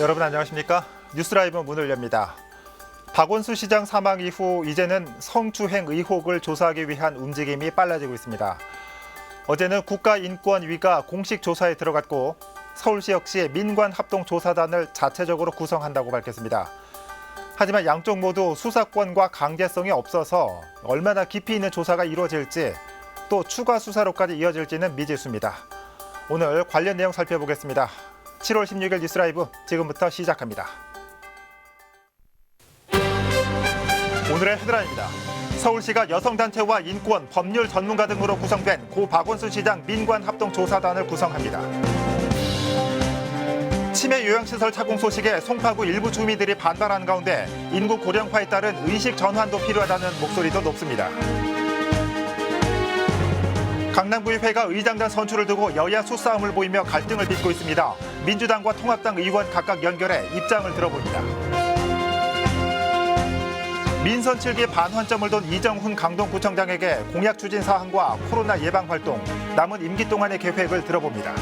여러분 안녕하십니까? 뉴스라이브 문을 엽니다. 박원순 시장 사망 이후 이제는 성추행 의혹을 조사하기 위한 움직임이 빨라지고 있습니다. 어제는 국가인권위가 공식 조사에 들어갔고 서울시 역시 민관합동조사단을 자체적으로 구성한다고 밝혔습니다. 하지만 양쪽 모두 수사권과 강제성이 없어서 얼마나 깊이 있는 조사가 이루어질지 또 추가 수사로까지 이어질지는 미지수입니다. 오늘 관련 내용 살펴보겠습니다. 7월 16일 뉴스라이브 지금부터 시작합니다. 오늘의 헤드라인입니다. 서울시가 여성단체와 인권, 법률 전문가 등으로 구성된 고 박원순 시장 민관합동조사단을 구성합니다. 치매 요양시설 착공 소식에 송파구 일부 주민들이 반발하는 가운데 인구 고령화에 따른 의식 전환도 필요하다는 목소리도 높습니다. 강남구의회가 의장단 선출을 두고 여야 수싸움을 보이며 갈등을 빚고 있습니다. 민주당과 통합당 의원 각각 연결해 입장을 들어봅니다. 민선 7기 반환점을 돈 이정훈 강동구청장에게 공약 추진 사항과 코로나 예방 활동, 남은 임기 동안의 계획을 들어봅니다.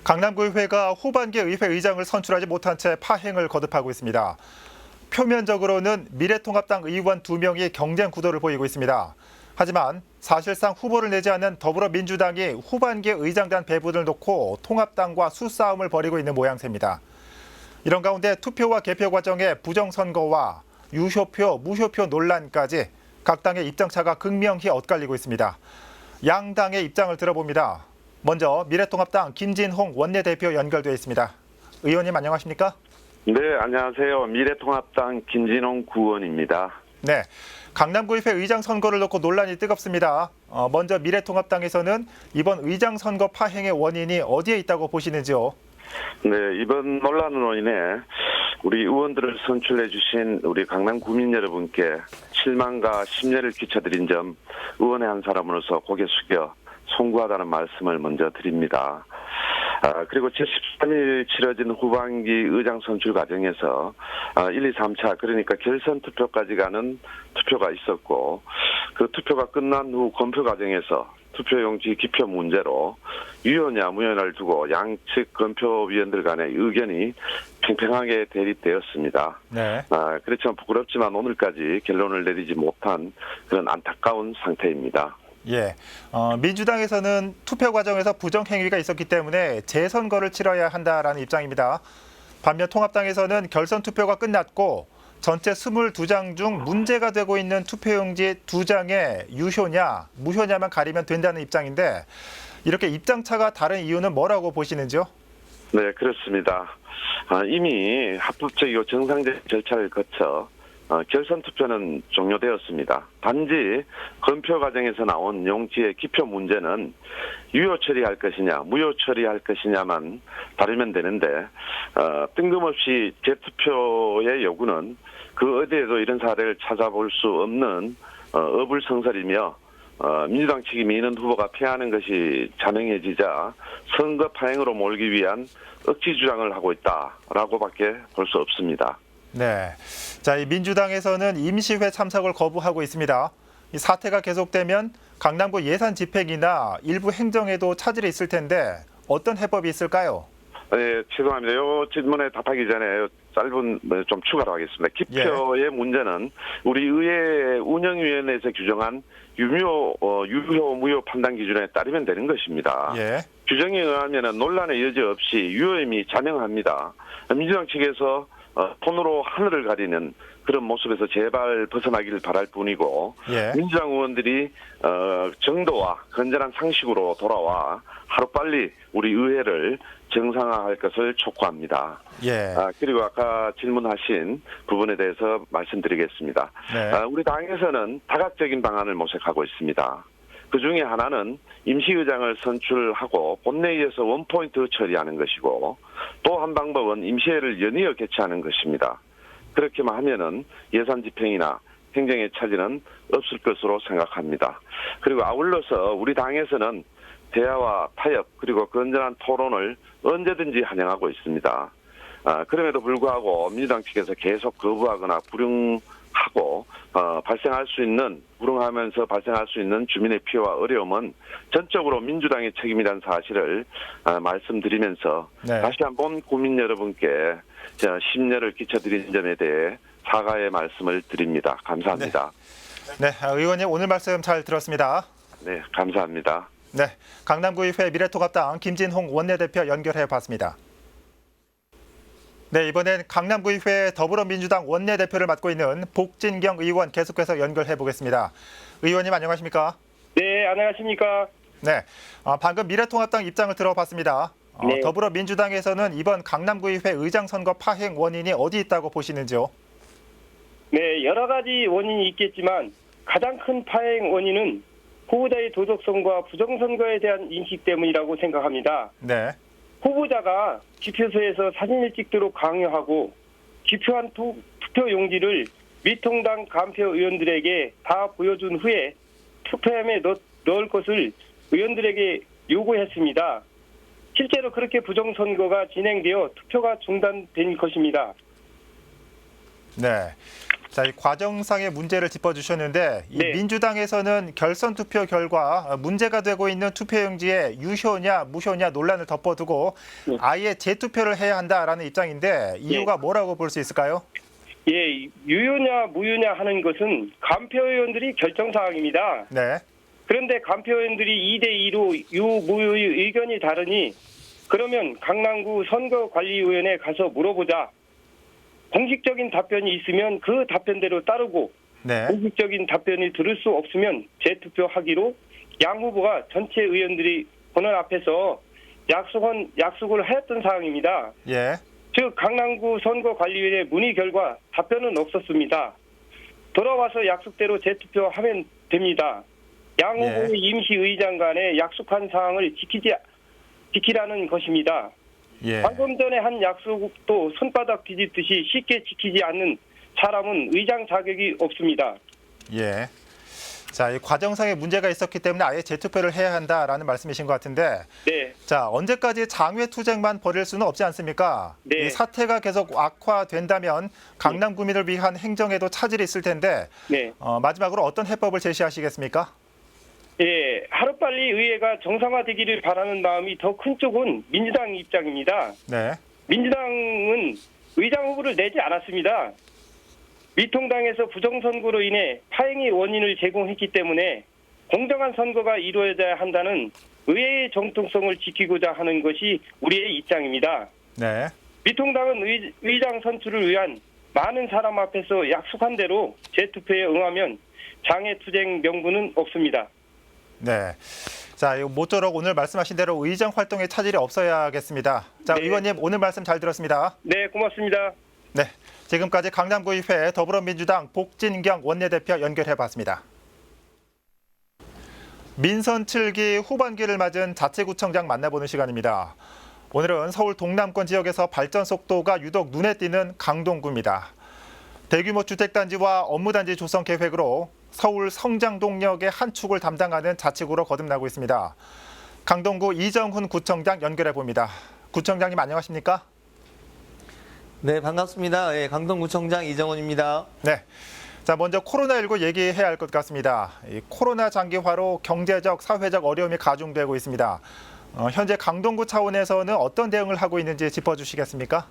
강남구의회가 후반기 의회 의장을 선출하지 못한 채 파행을 거듭하고 있습니다. 표면적으로는 미래통합당 의원 2명이 경쟁 구도를 보이고 있습니다. 하지만 사실상 후보를 내지 않은 더불어민주당이 후반기 의장단 배분을 놓고 통합당과 수싸움을 벌이고 있는 모양새입니다. 이런 가운데 투표와 개표 과정의 부정선거와 유효표, 무효표 논란까지 각 당의 입장차가 극명히 엇갈리고 있습니다. 양당의 입장을 들어봅니다. 먼저 미래통합당 김진홍 원내대표 연결되어 있습니다. 의원님 안녕하십니까? 네, 안녕하세요. 미래통합당 김진홍 구원입니다. 네, 강남구의회 의장 선거를 놓고 논란이 뜨겁습니다. 먼저 미래통합당에서는 이번 의장 선거 파행의 원인이 어디에 있다고 보시는지요? 네, 이번 논란으로 인해 우리 의원들을 선출해 주신 우리 강남 구민 여러분께 실망과 심려를 끼쳐드린 점 의원의 한 사람으로서 고개 숙여 송구하다는 말씀을 먼저 드립니다. 그리고 73일 치러진 후반기 의장 선출 과정에서 1, 2, 3차 그러니까 결선 투표까지 가는 투표가 있었고 그 투표가 끝난 후 검표 과정에서 투표용지 기표 문제로 유효냐 무효냐를 두고 양측 검표위원들 간의 의견이 팽팽하게 대립되었습니다. 네. 그렇지만 부끄럽지만 오늘까지 결론을 내리지 못한 그런 안타까운 상태입니다. 예, 민주당에서는 투표 과정에서 부정행위가 있었기 때문에 재선거를 치러야 한다라는 입장입니다. 반면 통합당에서는 결선 투표가 끝났고 전체 22장 중 문제가 되고 있는 투표용지 2장의 유효냐, 무효냐만 가리면 된다는 입장인데 이렇게 입장차가 다른 이유는 뭐라고 보시는지요? 네, 그렇습니다. 이미 합법적이고 정상적 절차를 거쳐 결선 투표는 종료되었습니다. 단지 검표 과정에서 나온 용지의 기표 문제는 유효 처리할 것이냐 무효 처리할 것이냐만 다르면 되는데 뜬금없이 재투표의 요구는 그 어디에도 이런 사례를 찾아볼 수 없는 어불성설이며 민주당 측이 미는 후보가 패하는 것이 자명해지자 선거 파행으로 몰기 위한 억지 주장을 하고 있다라고밖에 볼 수 없습니다. 네, 자, 이 민주당에서는 임시회 참석을 거부하고 있습니다. 이 사태가 계속되면 강남구 예산 집행이나 일부 행정에도 차질이 있을 텐데 어떤 해법이 있을까요? 네, 죄송합니다. 이 질문에 답하기 전에 짧은 좀 추가로 하겠습니다. 기표의 문제는 우리 의회 운영위원회에서 규정한 유효, 무효 판단 기준에 따르면 되는 것입니다. 예. 규정에 의하면 논란의 여지 없이 유효임이 자명합니다. 민주당 측에서 폰으로 하늘을 가리는 그런 모습에서 제발 벗어나기를 바랄 뿐이고 민주당 의원들이 정도와 건전한 상식으로 돌아와 하루빨리 우리 의회를 정상화할 것을 촉구합니다. 그리고 아까 질문하신 부분에 대해서 말씀드리겠습니다. 우리 당에서는 다각적인 방안을 모색하고 있습니다. 그중에 하나는 임시의장을 선출하고 본회의에서 원포인트 처리하는 것이고 또 한 방법은 임시회를 연이어 개최하는 것입니다. 그렇게만 하면은 예산 집행이나 행정의 차질은 없을 것으로 생각합니다. 그리고 아울러서 우리 당에서는 대화와 타협 그리고 건전한 토론을 언제든지 환영하고 있습니다. 그럼에도 불구하고 민주당 측에서 계속 거부하거나 하고 발생할 수 있는 불응하면서 발생할 수 있는 주민의 피해와 어려움은 전적으로 민주당의 책임이라는 사실을 말씀드리면서 네. 다시 한번 국민 여러분께 심려를 끼쳐드린 점에 대해 사과의 말씀을 드립니다. 감사합니다. 네, 의원님 오늘 말씀 잘 들었습니다. 네, 감사합니다. 네, 강남구의회 미래통합당 김진홍 원내대표 연결해 봤습니다. 네, 이번엔 강남구의회 더불어민주당 원내대표를 맡고 있는 복진경 의원 계속해서 연결해 보겠습니다. 의원님 안녕하십니까? 네, 안녕하십니까? 네, 방금 미래통합당 입장을 들어봤습니다. 네. 더불어민주당에서는 이번 강남구의회 의장 선거 파행 원인이 어디 있다고 보시는지요? 네, 여러 가지 원인이 있겠지만 가장 큰 파행 원인은 후보자의 도덕성과 부정선거에 대한 인식 때문이라고 생각합니다. 네, 후보자가 지표소에서 사진을 찍도록 강요하고 기표한 투표 용지를 미통당 간표 의원들에게 다 보여준 후에 투표함에 넣을 것을 의원들에게 요구했습니다. 실제로 그렇게 부정선거가 진행되어 투표가 중단된 것입니다. 네. 자, 이 과정상의 문제를 짚어주셨는데 이 네. 민주당에서는 결선 투표 결과 문제가 되고 있는 투표용지에 유효냐 무효냐 논란을 덮어두고 네. 아예 재투표를 해야 한다라는 입장인데 이유가 뭐라고 볼 수 있을까요? 예, 유효냐 무효냐 하는 것은 간표 의원들이 결정 사항입니다. 네, 그런데 간표 의원들이 2대2로 유무효의 의견이 다르니 그러면 강남구 선거관리위원회에 가서 물어보자. 공식적인 답변이 있으면 그 답변대로 따르고 네, 공식적인 답변을 들을 수 없으면 재투표하기로 양 후보가 전체 의원들이 보는 앞에서 약속을 하였던 사항입니다. 예, 즉 강남구 선거관리위원회 문의 결과 답변은 없었습니다. 돌아와서 약속대로 재투표하면 됩니다. 양 예. 후보의 임시의장 간에 약속한 사항을 지키라는 것입니다. 예, 방금 전에 한 약속도 손바닥 뒤집듯이 쉽게 지키지 않는 사람은 의장 자격이 없습니다. 예. 자, 이 과정상의 문제가 있었기 때문에 아예 재투표를 해야 한다라는 말씀이신 것 같은데 네, 자, 언제까지 장외투쟁만 벌일 수는 없지 않습니까? 네. 이 사태가 계속 악화된다면 강남 구민을 위한 행정에도 차질이 있을 텐데 네. 마지막으로 어떤 해법을 제시하시겠습니까? 예, 하루빨리 의회가 정상화되기를 바라는 마음이 더 큰 쪽은 민주당 입장입니다. 네, 민주당은 의장 후보를 내지 않았습니다. 미통당에서 부정선거로 인해 파행의 원인을 제공했기 때문에 공정한 선거가 이루어져야 한다는 의회의 정통성을 지키고자 하는 것이 우리의 입장입니다. 네, 미통당은 의장 선출을 위한 많은 사람 앞에서 약속한 대로 재투표에 응하면 장외투쟁 명분은 없습니다. 네. 자, 모쪼록 오늘 말씀하신 대로 의정 활동에 차질이 없어야겠습니다. 자, 네. 의원님 오늘 말씀 잘 들었습니다. 네, 고맙습니다. 네, 지금까지 강남구의회 더불어민주당 복진경 원내대표 연결해봤습니다. 민선 7기 후반기를 맞은 자치구청장 만나보는 시간입니다. 오늘은 서울 동남권 지역에서 발전 속도가 유독 눈에 띄는 강동구입니다. 대규모 주택단지와 업무단지 조성 계획으로 서울 성장 동력의 한 축을 담당하는 자치구로 거듭나고 있습니다. 강동구 이정훈 구청장 연결해봅니다. 구청장님 안녕하십니까? 네, 반갑습니다. 예, 강동구청장 이정훈입니다. 네. 자, 먼저 코로나19 얘기해야 할 것 같습니다. 이 코로나 장기화로 경제적, 사회적 어려움이 가중되고 있습니다. 현재 강동구 차원에서는 어떤 대응을 하고 있는지 짚어주시겠습니까?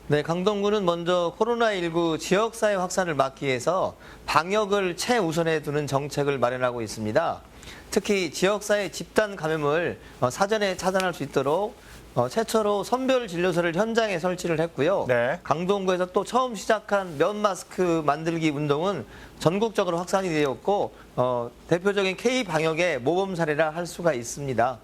네, 강동구는 먼저 코로나19 지역사회 확산을 막기 위해서 방역을 최우선에 두는 정책을 마련하고 있습니다. 특히 지역사회 집단 감염을 사전에 차단할 수 있도록 최초로 선별 진료소를 현장에 설치를 했고요. 네. 강동구에서 또 처음 시작한 면 마스크 만들기 운동은 전국적으로 확산이 되었고 대표적인 K 방역의 모범 사례라 할 수가 있습니다.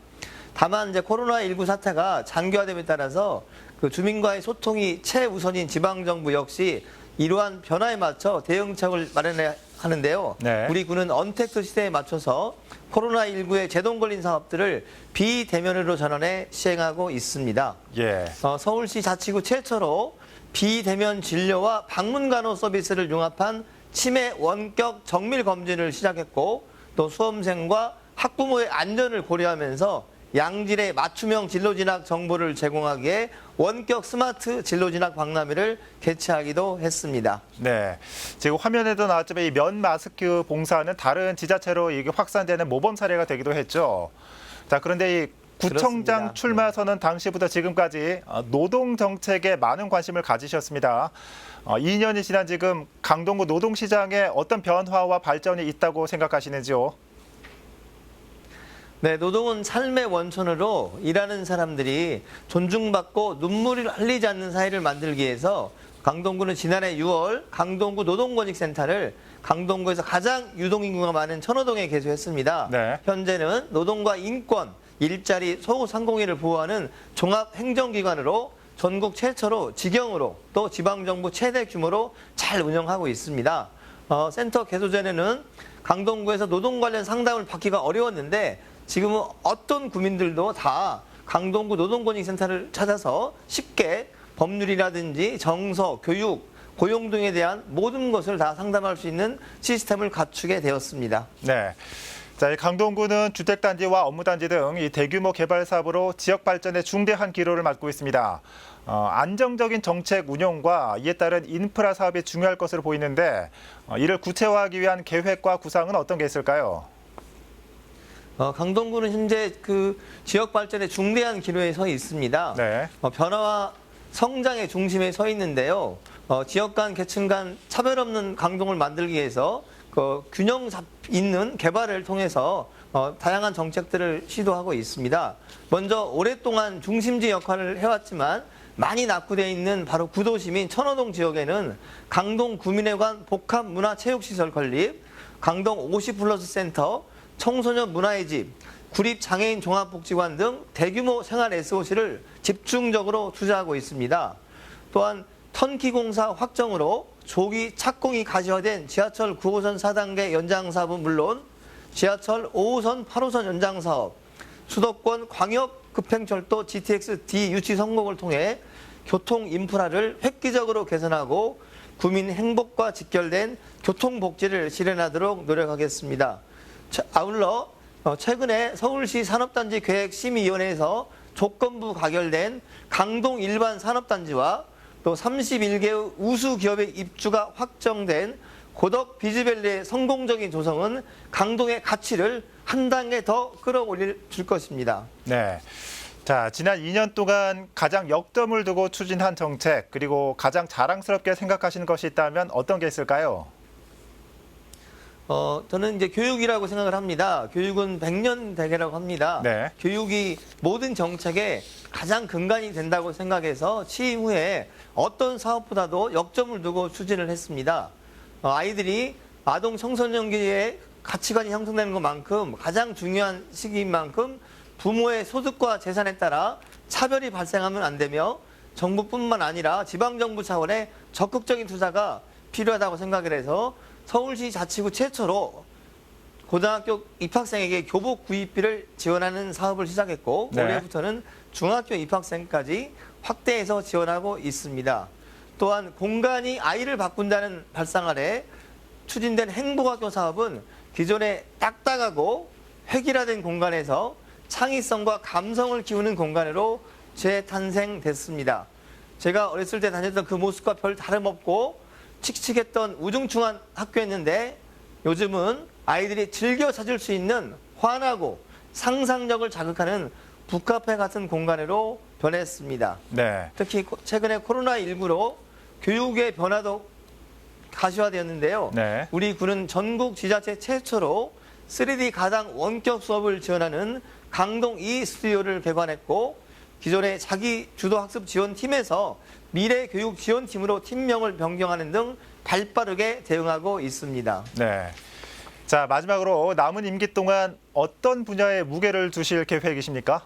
다만 이제 코로나19 사태가 장기화됨에 따라서 그 주민과의 소통이 최우선인 지방정부 역시 이러한 변화에 맞춰 대응책을 마련해야 하는데요. 네. 우리 구는 언택트 시대에 맞춰서 코로나19에 제동 걸린 사업들을 비대면으로 전환해 시행하고 있습니다. 예. 서울시 자치구 최초로 비대면 진료와 방문간호 서비스를 융합한 치매 원격 정밀 검진을 시작했고 또 수험생과 학부모의 안전을 고려하면서 양질의 맞춤형 진로 진학 정보를 제공하기에 원격 스마트 진로 진학 박람회를 개최하기도 했습니다. 네, 지금 화면에도 나왔지만 이 면 마스크 봉사는 다른 지자체로 이게 확산되는 모범 사례가 되기도 했죠. 자, 그런데 이 구청장 그렇습니다. 출마 선언 당시부터 지금까지 노동 정책에 많은 관심을 가지셨습니다. 2년이 지난 지금 강동구 노동시장에 어떤 변화와 발전이 있다고 생각하시는지요? 네, 노동은 삶의 원천으로 일하는 사람들이 존중받고 눈물을 흘리지 않는 사회를 만들기 위해서 강동구는 지난해 6월 강동구 노동권익센터를 강동구에서 가장 유동인구가 많은 천호동에 개소했습니다. 네. 현재는 노동과 인권, 일자리, 소상공인을 보호하는 종합행정기관으로 전국 최초로 직영으로 또 지방정부 최대 규모로 잘 운영하고 있습니다. 센터 개소 전에는 강동구에서 노동 관련 상담을 받기가 어려웠는데 지금은 어떤 구민들도 다 강동구 노동권익센터를 찾아서 쉽게 법률이라든지 정서, 교육, 고용 등에 대한 모든 것을 다 상담할 수 있는 시스템을 갖추게 되었습니다. 네. 자, 이 강동구는 주택단지와 업무단지 등 이 대규모 개발 사업으로 지역 발전에 중대한 기로를 맡고 있습니다. 안정적인 정책 운영과 이에 따른 인프라 사업이 중요할 것으로 보이는데 이를 구체화하기 위한 계획과 구상은 어떤 게 있을까요? 강동구는 현재 그 지역 발전에 중대한 기로에 서 있습니다. 네. 변화와 성장의 중심에 서 있는데요. 지역 간, 계층 간 차별 없는 강동을 만들기 위해서 균형 있는 개발을 통해서 다양한 정책들을 시도하고 있습니다. 먼저 오랫동안 중심지 역할을 해왔지만 많이 낙후되어 있는 바로 구도심인 천호동 지역에는 강동 구민회관 복합문화체육시설 건립, 강동 50플러스 센터, 청소년 문화의 집, 구립장애인 종합복지관 등 대규모 생활 SOC를 집중적으로 투자하고 있습니다. 또한 턴키공사 확정으로 조기 착공이 가시화된 지하철 9호선 4단계 연장 사업은 물론 지하철 5호선 8호선 연장 사업, 수도권 광역급행철도 GTX-D 유치 성공을 통해 교통 인프라를 획기적으로 개선하고 구민 행복과 직결된 교통복지를 실현하도록 노력하겠습니다. 아울러 최근에 서울시 산업단지 계획심의위원회에서 조건부 가결된 강동 일반 산업단지와 또 31개의 우수 기업의 입주가 확정된 고덕 비즈밸리의 성공적인 조성은 강동의 가치를 한 단계 더 끌어올릴 줄 것입니다. 네. 자, 지난 2년 동안 가장 역점을 두고 추진한 정책, 그리고 가장 자랑스럽게 생각하시는 것이 있다면 어떤 게 있을까요? 저는 이제 교육이라고 생각을 합니다. 교육은 100년 대계라고 합니다. 네. 교육이 모든 정책의 가장 근간이 된다고 생각해서 취임 후에 어떤 사업보다도 역점을 두고 추진을 했습니다. 아이들이 아동 청소년기에 가치관이 형성되는 것만큼 가장 중요한 시기인 만큼 부모의 소득과 재산에 따라 차별이 발생하면 안 되며 정부뿐만 아니라 지방정부 차원의 적극적인 투자가 필요하다고 생각을 해서 서울시 자치구 최초로 고등학교 입학생에게 교복 구입비를 지원하는 사업을 시작했고 네. 올해부터는 중학교 입학생까지 확대해서 지원하고 있습니다. 또한 공간이 아이를 바꾼다는 발상 아래 추진된 행복학교 사업은 기존의 딱딱하고 획일화된 공간에서 창의성과 감성을 키우는 공간으로 재탄생됐습니다. 제가 어렸을 때 다녔던 그 모습과 별 다름없고 칙칙했던 우중충한 학교였는데 요즘은 아이들이 즐겨 찾을 수 있는 환하고 상상력을 자극하는 북카페 같은 공간으로 변했습니다. 네. 특히 최근에 코로나19로 교육의 변화도 가시화되었는데요. 네. 우리 구는 전국 지자체 최초로 3D 가당 원격 수업을 지원하는 강동 E 스튜디오를 개관했고 기존의 자기 주도 학습 지원팀에서 미래 교육 지원팀으로 팀명을 변경하는 등 발빠르게 대응하고 있습니다. 네. 자, 마지막으로 남은 임기 동안 어떤 분야에 무게를 두실 계획이십니까?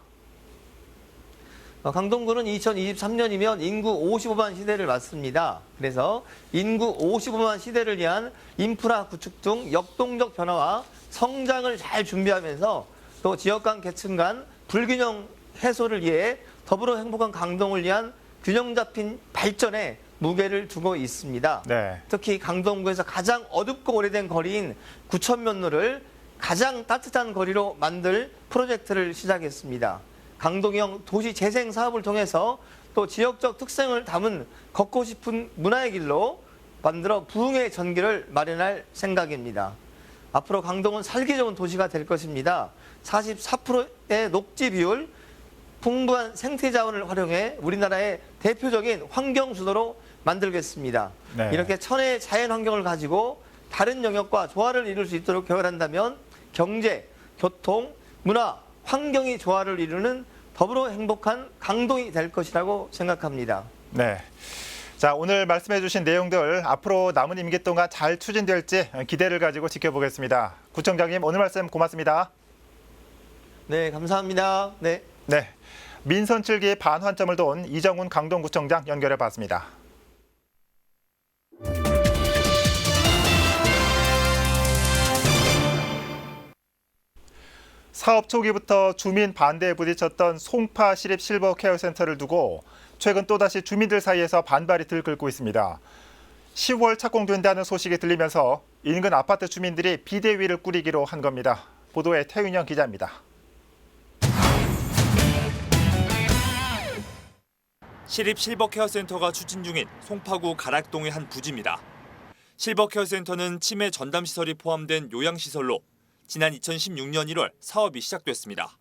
강동구는 2023년이면 인구 55만 시대를 맞습니다. 그래서 인구 55만 시대를 위한 인프라 구축 등 역동적 변화와 성장을 잘 준비하면서 또 지역 간 계층 간 불균형 해소를 위해 더불어 행복한 강동을 위한 균형 잡힌 발전에 무게를 두고 있습니다. 네. 특히 강동구에서 가장 어둡고 오래된 거리인 구천면로를 가장 따뜻한 거리로 만들 프로젝트를 시작했습니다. 강동형 도시 재생 사업을 통해서 또 지역적 특성을 담은 걷고 싶은 문화의 길로 만들어 부흥의 전기를 마련할 생각입니다. 앞으로 강동은 살기 좋은 도시가 될 것입니다. 44%의 녹지 비율, 풍부한 생태 자원을 활용해 우리나라의 대표적인 환경 수도로 만들겠습니다. 네. 이렇게 천혜의 자연 환경을 가지고 다른 영역과 조화를 이룰 수 있도록 개발한다면 경제, 교통, 문화, 환경이 조화를 이루는 더불어 행복한 강동이 될 것이라고 생각합니다. 네. 자, 오늘 말씀해 주신 내용들 앞으로 남은 임기 동안 잘 추진될지 기대를 가지고 지켜보겠습니다. 구청장님, 오늘 말씀 고맙습니다. 네, 감사합니다. 네. 네. 민선 7기의 반환점을 돈 이정훈 강동구청장 연결해 봤습니다. 사업 초기부터 주민 반대에 부딪혔던 송파 시립 실버 케어 센터를 두고 최근 또다시 주민들 사이에서 반발이 들끓고 있습니다. 10월 착공된다는 소식이 들리면서 인근 아파트 주민들이 비대위를 꾸리기로 한 겁니다. 보도에 태윤영 기자입니다. 시립 실버케어센터가 추진 중인 송파구 가락동의 한 부지입니다. 실버케어센터는 치매 전담시설이 포함된 요양시설로 지난 2016년 1월 사업이 시작됐습니다.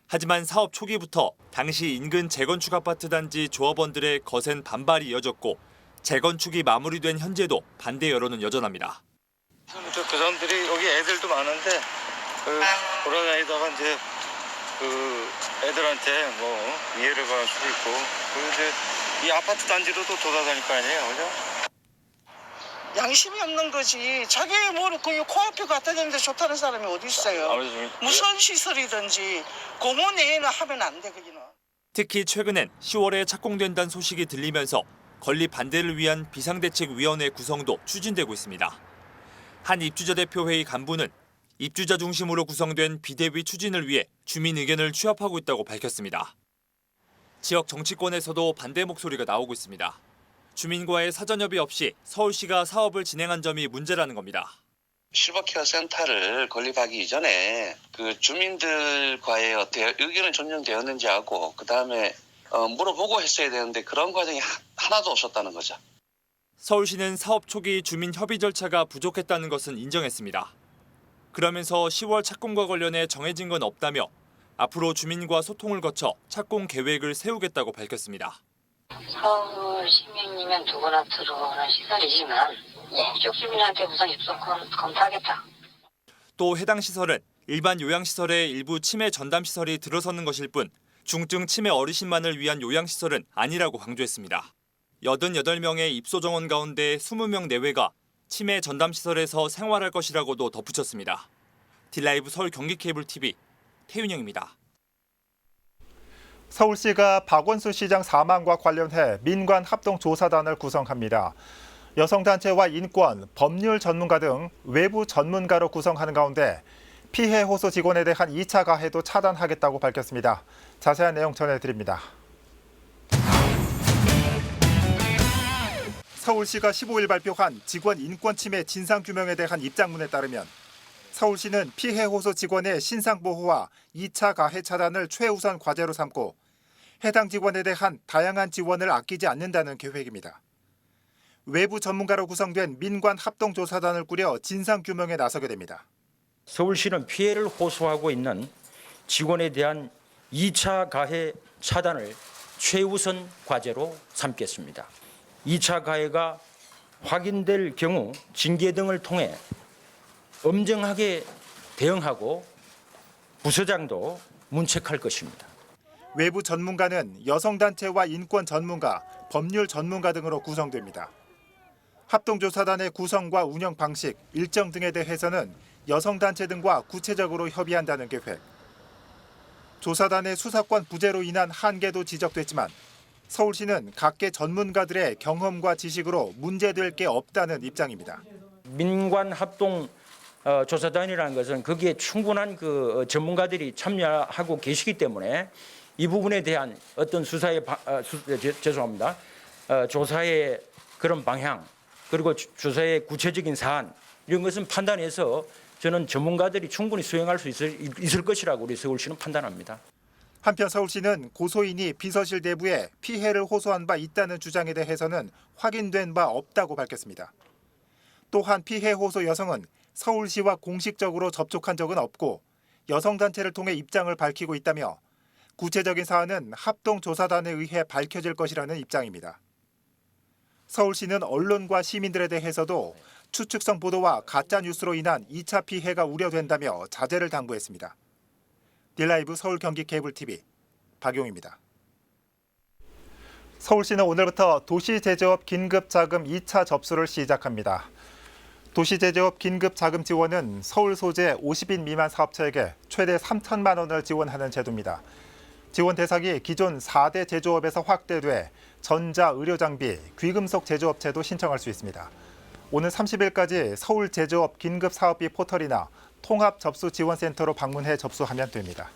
하지만 사업 초기부터 당시 인근 재건축 아파트 단지 조합원들의 거센 반발이 이어졌고 재건축이 마무리된 현재도 반대 여론은 여전합니다. 그 사람들이 여기 애들도 많은데 돌아다니다가 이제 애들한테 뭐 이해를 갈 수도 있고 그리고 이제 이 아파트 단지로도 돌아다닐 거 아니에요, 그죠? 양심이 없는 거지. 자기 그 코앞에 갖다 대는데 좋다는 사람이 어디 있어요. 무슨 시설이든지 공원 내에는 하면 안 돼, 거기는. 특히 최근엔 10월에 착공된다는 소식이 들리면서 건립 반대를 위한 비상대책위원회 구성도 추진되고 있습니다. 한 입주자 대표회의 간부는 입주자 중심으로 구성된 비대위 추진을 위해 주민 의견을 취합하고 있다고 밝혔습니다. 지역 정치권에서도 반대 목소리가 나오고 있습니다. 주민과의 사전협의 없이 서울시가 사업을 진행한 점이 문제라는 겁니다. 실버케어 센터를 건립하기 이전에 그 주민들과의 의견을 존중되었는지 하고 그다음에 물어보고 했어야 되는데 그런 과정이 하나도 없었다는 거죠. 서울시는 사업 초기 주민 협의 절차가 부족했다는 것은 인정했습니다. 그러면서 10월 착공과 관련해 정해진 건 없다며 앞으로 주민과 소통을 거쳐 착공 계획을 세우겠다고 밝혔습니다. 서울 시민이면 누구나 들어오는 시설이지만 이쪽 주민한테 우선 입소 검토하겠다. 또 해당 시설은 일반 요양시설의 일부 치매 전담시설이 들어서는 것일 뿐 중증 치매 어르신만을 위한 요양시설은 아니라고 강조했습니다. 88명의 입소 정원 가운데 20명 내외가 치매 전담시설에서 생활할 것이라고도 덧붙였습니다. 딜라이브 서울 경기케이블TV 태윤영입니다. 서울시가 박원순 시장 사망과 관련해 민관 합동조사단을 구성합니다. 여성단체와 인권, 법률 전문가 등 외부 전문가로 구성하는 가운데 피해 호소 직원에 대한 2차 가해도 차단하겠다고 밝혔습니다. 자세한 내용 전해드립니다. 서울시가 15일 발표한 직원 인권 침해 진상규명에 대한 입장문에 따르면 서울시는 피해 호소 직원의 신상보호와 2차 가해 차단을 최우선 과제로 삼고 해당 직원에 대한 다양한 지원을 아끼지 않는다는 계획입니다. 외부 전문가로 구성된 민관 합동조사단을 꾸려 진상규명에 나서게 됩니다. 서울시는 피해를 호소하고 있는 직원에 대한 2차 가해 차단을 최우선 과제로 삼겠습니다. 2차 가해가 확인될 경우 징계 등을 통해 엄정하게 대응하고 부서장도 문책할 것입니다. 외부 전문가는 여성단체와 인권 전문가, 법률 전문가 등으로 구성됩니다. 합동조사단의 구성과 운영 방식, 일정 등에 대해서는 여성단체 등과 구체적으로 협의한다는 계획. 조사단의 수사권 부재로 인한 한계도 지적됐지만 서울시는 각계 전문가들의 경험과 지식으로 문제될 게 없다는 입장입니다. 민관 합동 조사단이라는 것은 거기에 충분한 그 전문가들이 참여하고 계시기 때문에 이 부분에 대한 어떤 조사의 그런 방향 그리고 조사의 구체적인 사안 이런 것은 판단해서 저는 전문가들이 충분히 수행할 수 있을 것이라고 우리 서울시는 판단합니다. 한편 서울시는 고소인이 비서실 내부에 피해를 호소한 바 있다는 주장에 대해서는 확인된 바 없다고 밝혔습니다. 또한 피해 호소 여성은 서울시와 공식적으로 접촉한 적은 없고 여성단체를 통해 입장을 밝히고 있다며 구체적인 사안은 합동조사단에 의해 밝혀질 것이라는 입장입니다. 서울시는 언론과 시민들에 대해서도 추측성 보도와 가짜뉴스로 인한 2차 피해가 우려된다며 자제를 당부했습니다. 딜라이브 서울 경기 케이블TV 박용입니다. 서울시는 오늘부터 도시제조업 긴급자금 2차 접수를 시작합니다. 도시제조업 긴급자금 지원은 서울 소재 50인 미만 사업체에게 최대 3천만 원을 지원하는 제도입니다. 지원 대상이 기존 4대 제조업에서 확대돼 전자, 의료장비, 귀금속 제조업체도 신청할 수 있습니다. 오는 30일까지 서울 제조업 긴급사업비 포털이나 통합접수지원센터로 방문해 접수하면 됩니다.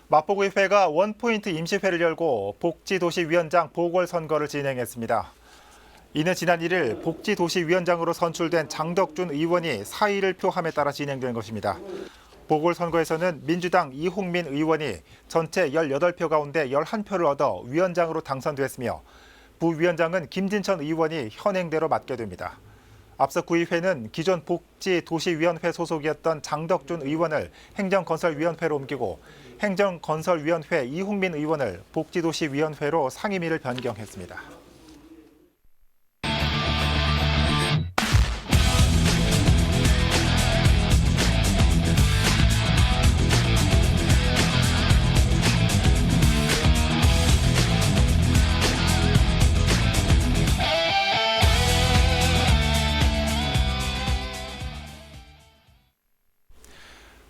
마포구의회가 원포인트 임시회를 열고 복지도시위원장 보궐선거를 진행했습니다. 이는 지난 1일 복지도시위원장으로 선출된 장덕준 의원이 사의를 표함에 따라 진행된 것입니다. 보궐선거에서는 민주당 이홍민 의원이 전체 18표 가운데 11표를 얻어 위원장으로 당선됐으며 부위원장은 김진천 의원이 현행대로 맡게 됩니다. 앞서 구의회는 기존 복지도시위원회 소속이었던 장덕준 의원을 행정건설위원회로 옮기고 행정건설위원회 이홍민 의원을 복지도시위원회로 상임위를 변경했습니다.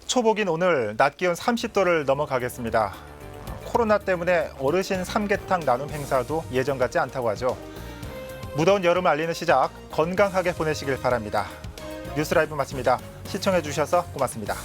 초복인 오늘 낮 기온 30도를 넘어가겠습니다. 코로나 때문에 어르신 삼계탕 나눔 행사도 예전 같지 않다고 하죠. 무더운 여름을 알리는 시작, 건강하게 보내시길 바랍니다. 뉴스라이브 마칩니다. 시청해 주셔서 고맙습니다.